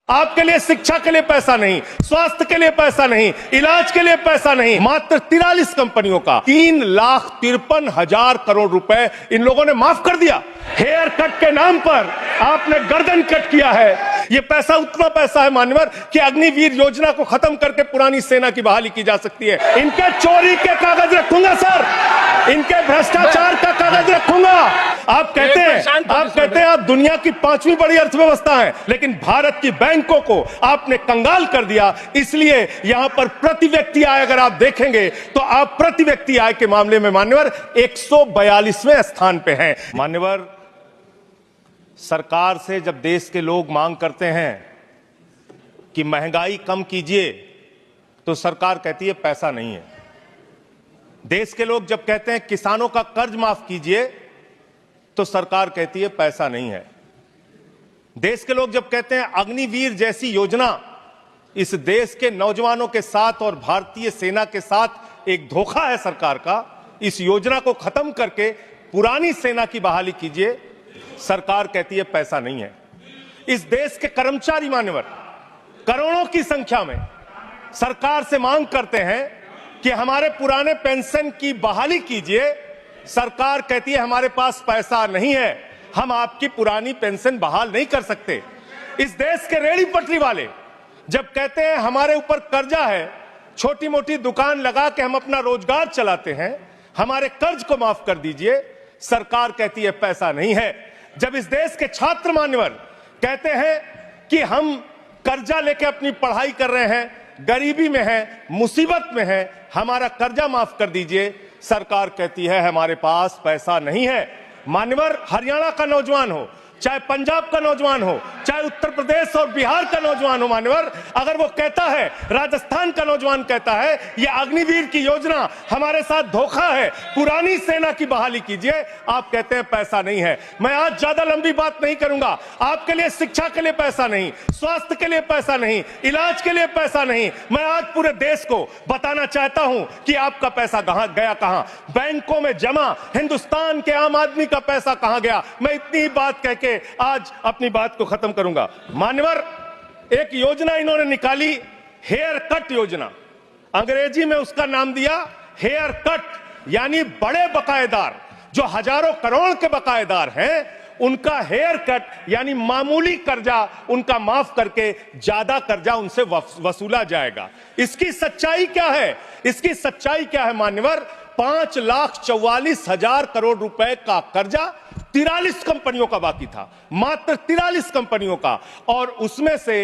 आपके लिए शिक्षा के लिए पैसा नहीं, स्वास्थ्य के लिए पैसा नहीं, इलाज के लिए पैसा नहीं, मात्र 43 कंपनियों का 3,53,000 करोड़ रुपए इन लोगों ने माफ कर दिया। हेयर कट के नाम पर आपने गर्दन कट किया है। ये पैसा उतना पैसा है मान्यवर कि अग्निवीर योजना को खत्म करके पुरानी सेना की बहाली की जा सकती है। इनके चोरी के कागज रखूंगा सर, इनके भ्रष्टाचार का कागज रखूंगा। आप कहते हैं आप दुनिया की 5वीं बड़ी अर्थव्यवस्था है, लेकिन भारत की बैंकों को आपने कंगाल कर दिया। इसलिए यहां पर प्रति व्यक्ति आय अगर आप देखेंगे तो आप प्रति व्यक्ति आय के मामले में मान्यवर 142वें स्थान पे हैं। मान्यवर, सरकार से जब देश के लोग मांग करते हैं कि महंगाई कम कीजिए तो सरकार कहती है पैसा नहीं है। देश के लोग जब कहते हैं किसानों का कर्ज माफ कीजिए तो सरकार कहती है पैसा नहीं है। देश के लोग जब कहते हैं अग्निवीर जैसी योजना इस देश के नौजवानों के साथ और भारतीय सेना के साथ एक धोखा है सरकार का, इस योजना को खत्म करके पुरानी सेना की बहाली कीजिए, सरकार कहती है पैसा नहीं है। इस देश के कर्मचारी मान्यवर करोड़ों की संख्या में सरकार से मांग करते हैं कि हमारे पुराने पेंशन की बहाली कीजिए, सरकार कहती है हमारे पास पैसा नहीं है, हम आपकी पुरानी पेंशन बहाल नहीं कर सकते। इस देश के रेहड़ी पटरी वाले जब कहते हैं हमारे ऊपर कर्जा है, छोटी मोटी दुकान लगा के हम अपना रोजगार चलाते हैं, हमारे कर्ज को माफ कर दीजिए, सरकार कहती है पैसा नहीं है। जब इस देश के छात्र मान्यवर कहते हैं कि हम कर्जा लेके अपनी पढ़ाई कर रहे हैं, गरीबी में है, मुसीबत में है, हमारा कर्जा माफ कर दीजिए, सरकार कहती है हमारे पास पैसा नहीं है। मान्यवर, हरियाणा का नौजवान हो, चाहे पंजाब का नौजवान हो, चाहे उत्तर प्रदेश और बिहार का नौजवान हो मान्यवर, अगर वो कहता है, राजस्थान का नौजवान कहता है ये अग्निवीर की योजना हमारे साथ धोखा है, पुरानी सेना की बहाली कीजिए, आप कहते हैं पैसा नहीं है। मैं आज ज्यादा लंबी बात नहीं करूंगा। आपके लिए शिक्षा के लिए पैसा नहीं, स्वास्थ्य के लिए पैसा नहीं, इलाज के लिए पैसा नहीं। मैं आज पूरे देश को बताना चाहता हूं कि आपका पैसा कहां गया, कहां बैंकों में जमा हिंदुस्तान के आम आदमी का पैसा कहां गया। मैं इतनी ही बात कहके आज अपनी बात को खत्म करूंगा। मान्यवर, एक योजना इन्होंने निकाली, हेयर कट योजना, अंग्रेजी में उसका नाम दिया हेयर कट, यानी बड़े बकायेदार जो हजारों करोड़ के बकायेदार हैं उनका हेयर कट यानी मामूली कर्जा उनका माफ करके ज्यादा कर्जा उनसे वसूला जाएगा। इसकी सच्चाई क्या है? इसकी सच्चाई क्या है मान्यवर? 5,44,000 करोड़ रुपए का कर्जा 43 कंपनियों का बाकी था, मात्र 43 कंपनियों का, और उसमें से